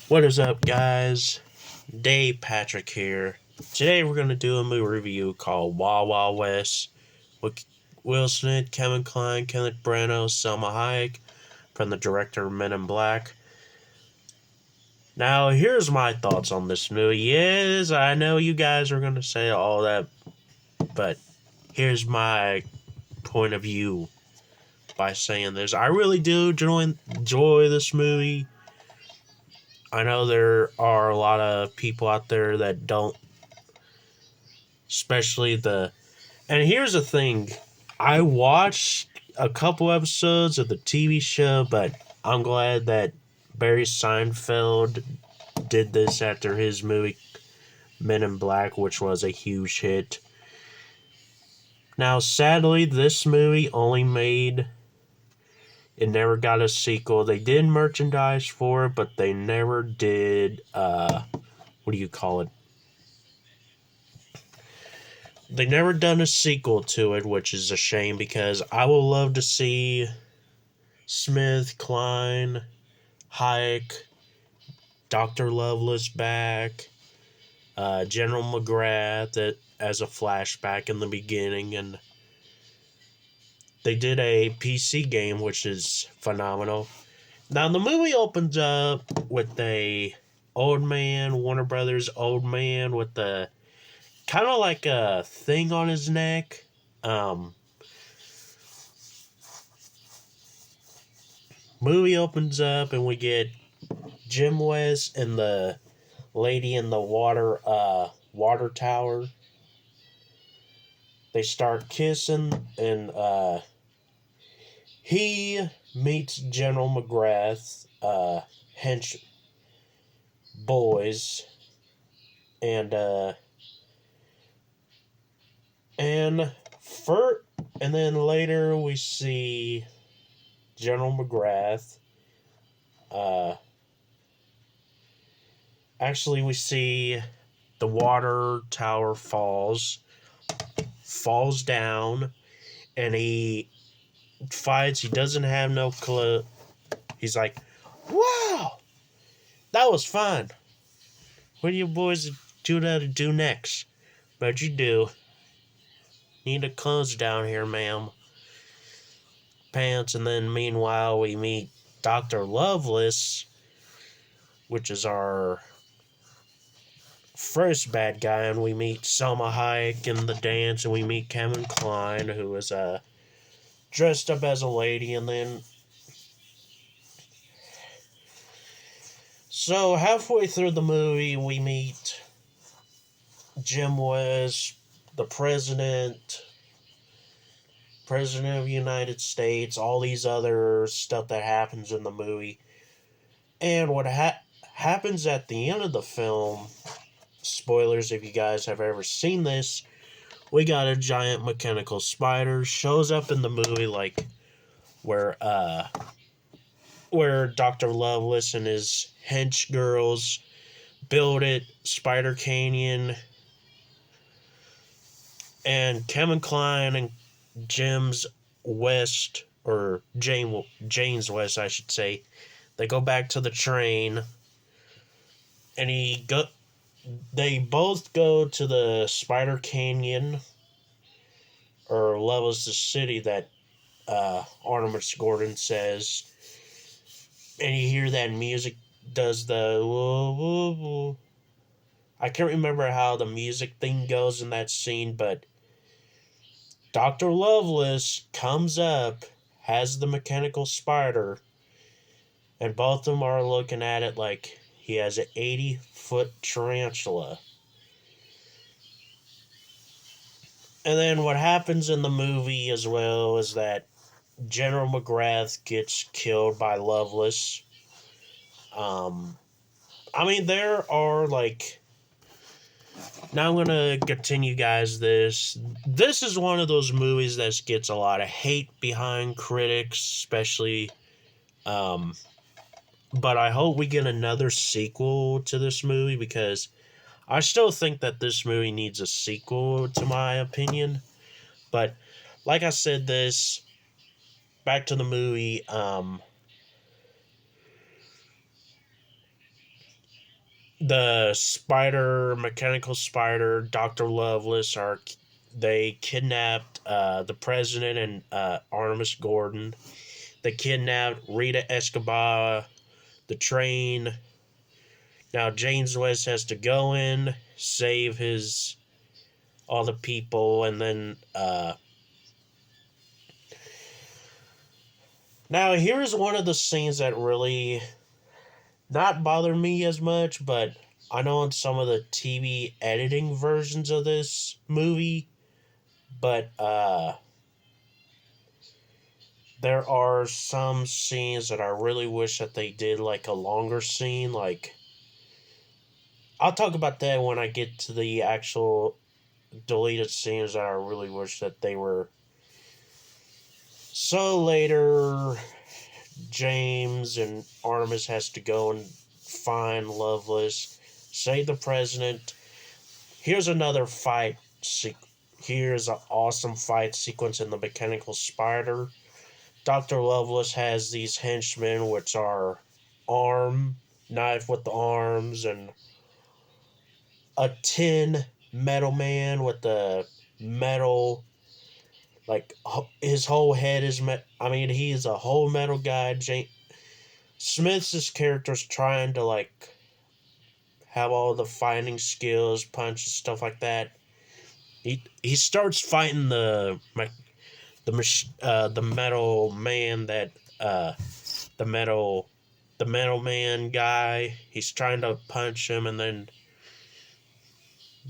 What is up, guys? Dave Patrick here. Today we're going to do a movie review called Wild Wild West with Will Smith, Kevin Kline, Kenneth Branagh, Selma Hayek from the director of Men in Black. Now, here's my thoughts on this movie. Yes, I know you guys are going to say all that, but here's my point of view by saying this. I really do enjoy this movie. I know there are a lot of people out there that don't, especially the. And here's the thing, I watched a couple episodes of the TV show, but I'm glad that Barry Seinfeld did this after his movie Men in Black, which was a huge hit. Now, sadly, this movie only made. It never got a sequel. They did merchandise for it, but they never did. What do you call it? They never done a sequel to it, which is a shame because I would love to see Smith, Kline, Hayek, Dr. Lovelace back, General McGrath as a flashback in the beginning, and they did a PC game, which is phenomenal. Now, the movie opens up with a old man, Warner Brothers old man, with the kind of like a thing on his neck. Movie opens up, and we get Jim West and the lady in the water tower. They start kissing, and he meets General McGrath, hench boys, and and for and then later we see General McGrath. Uh, Actually, we see the water tower falls down, and he fights. He doesn't have no clue. He's like, "Wow, that was fun. What do you boys do next?" But you do. Need the clothes down here, ma'am. Pants, and then meanwhile we meet Dr. Lovelace, which is our first bad guy, and we meet Selma Hayek in the dance, and we meet Kevin Kline, who is dressed up as a lady, and then so halfway through the movie we meet Jim West, the president of the United States, all these other stuff that happens in the movie. And what happens at the end of the film, spoilers if you guys have ever seen this, we got a giant mechanical spider shows up in the movie, like where Dr. Lovelace and his hench girls build it, Spider Canyon, and Kevin Kline and Jim's West, or James West, I should say. They go back to the train, and they both go to the Spider Canyon, or levels the city that Artemis Gordon says, and you hear that music does the woo, woo, woo. I can't remember how the music thing goes in that scene, but Dr. Lovelace comes up, has the mechanical spider, and both of them are looking at it like he has an 80-foot tarantula. And then what happens in the movie as well is that General McGrath gets killed by Lovelace. I mean, there are like. Now I'm gonna continue, guys. This is one of those movies that gets a lot of hate behind critics, especially. Um, but I hope we get another sequel to this movie because I still think that this movie needs a sequel, to my opinion. But like I said, back to the movie. the spider, mechanical spider, Dr. Lovelace they kidnapped the president and Artemis Gordon. They kidnapped Rita Escobar, the train. Now James West has to go in, save his all the people, and then now here's one of the scenes that really not bother me as much, but I know in some of the TV editing versions of this movie, but there are some scenes that I really wish that they did like a longer scene. Like, I'll talk about that when I get to the actual deleted scenes that I really wish that they were. So later, James and Artemis has to go and find Lovelace, save the president. Here's another fight. Here's an awesome fight sequence in the mechanical spider. Dr. Lovelace has these henchmen, which are knife with the arms, and a tin metal man with the metal, like his whole head is he's a whole metal guy. Smith's character's trying to like have all the fighting skills, punches, stuff like that. He starts fighting the metal man that the metal man guy. He's trying to punch him, and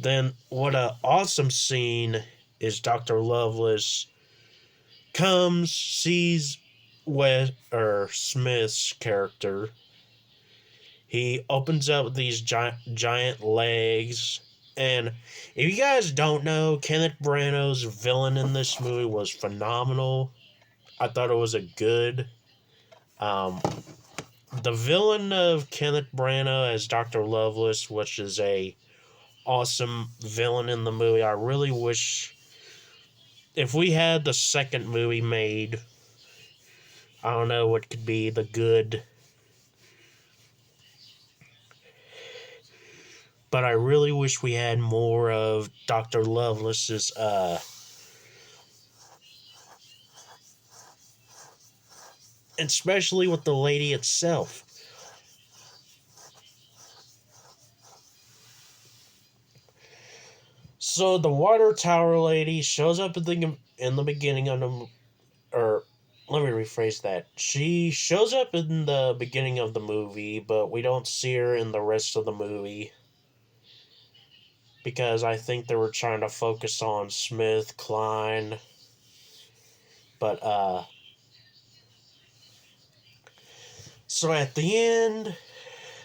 then what a awesome scene is Dr. Lovelace comes, sees Smith's character. He opens up these giant legs. And if you guys don't know, Kenneth Branagh's villain in this movie was phenomenal. I thought it was a good. The villain of Kenneth Branagh as Dr. Lovelace, which is a awesome villain in the movie. I really wish if we had the second movie made, I don't know what could be the good. But I really wish we had more of Dr. Lovelace's especially with the lady itself. So the water tower lady shows up in the beginning of the, or let me rephrase that. She shows up in the beginning of the movie, but we don't see her in the rest of the movie. Because I think they were trying to focus on Smith, Klein. But, so at the end,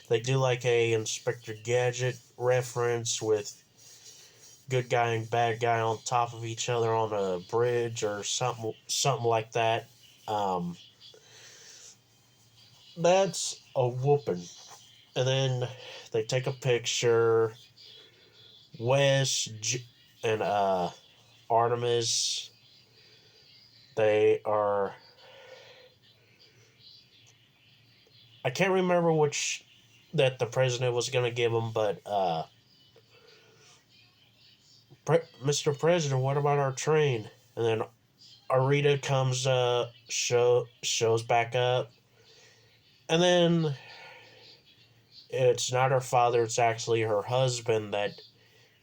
they do like a Inspector Gadget reference with good guy and bad guy on top of each other on a bridge or something like that. That's a whooping. And then they take a picture. Wes and Artemis, they are. I can't remember which that the president was going to give them, but Mr. President, what about our train? And then Arita comes, shows back up, and then it's not her father; it's actually her husband that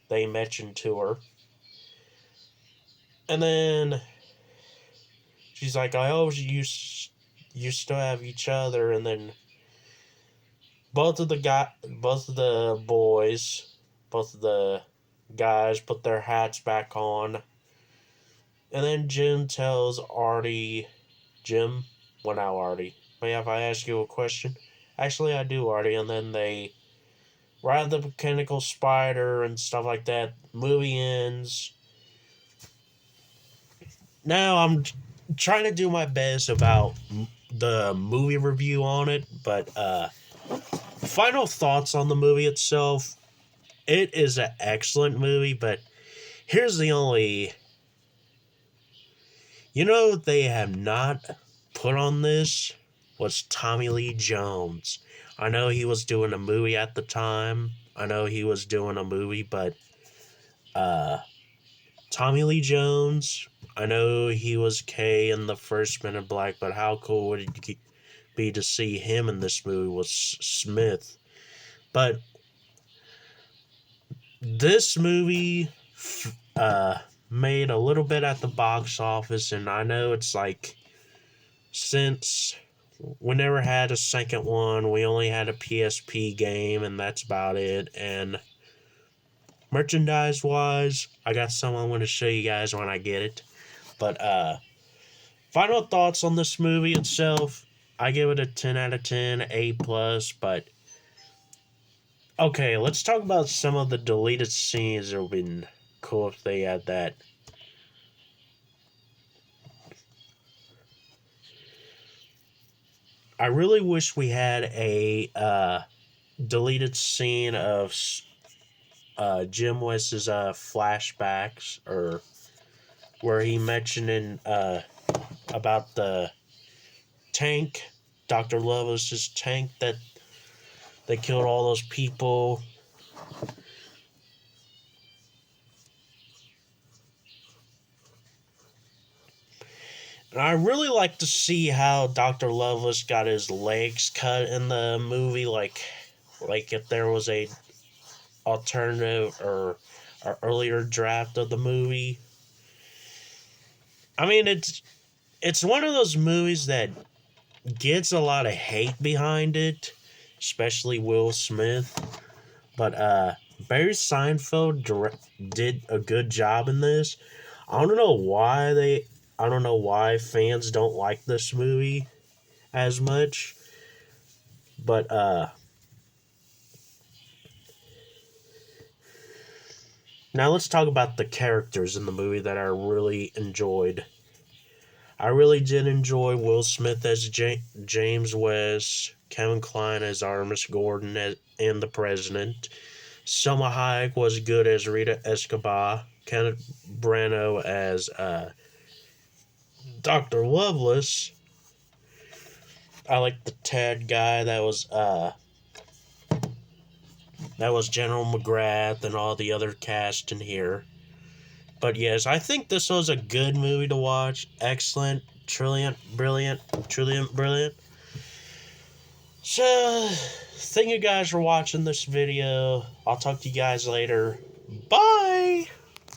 they mentioned to her. And then she's like, I always used to have each other. And then both of the guys put their hats back on. And then Jim tells Artie, Jim, well, now Artie, may if I ask you a question? Actually, I do, Artie. And then they ride the mechanical spider and stuff like that. Movie ends. Now I'm trying to do my best about the movie review on it, but final thoughts on the movie itself. It is an excellent movie, but here's the only. They have not put on this was Tommy Lee Jones. I know he was doing a movie at the time. But Tommy Lee Jones, I know he was K in the first Men in Black, but how cool would it be to see him in this movie with Smith? But this movie uh, made a little bit at the box office, and I know it's like, since we never had a second one, we only had a PSP game, and that's about it. And merchandise wise, I got some I want to show you guys when I get it. But final thoughts on this movie itself, I give it a 10 out of 10, A plus. But okay, let's talk about some of the deleted scenes. It would have been cool if they had that. I really wish we had a deleted scene of Jim West's flashbacks, or where he mentioned about the tank, Dr. Lovelace's tank, that they killed all those people. And I really like to see how Dr. Lovelace got his legs cut in the movie, like if there was a alternative or earlier draft of the movie. I mean, it's one of those movies that gets a lot of hate behind it, especially Will Smith. But Barry Seinfeld did a good job in this. I don't know why fans don't like this movie as much. But now let's talk about the characters in the movie that I really enjoyed. I really did enjoy Will Smith as James West, Kevin Kline as Artemis Gordon and the President. Selma Hayek was good as Rita Escobar. Kenneth Branagh as Dr. Lovelace. I like the Ted guy that was General McGrath, and all the other cast in here. But yes, I think this was a good movie to watch. Excellent, brilliant. So, thank you guys for watching this video. I'll talk to you guys later. Bye!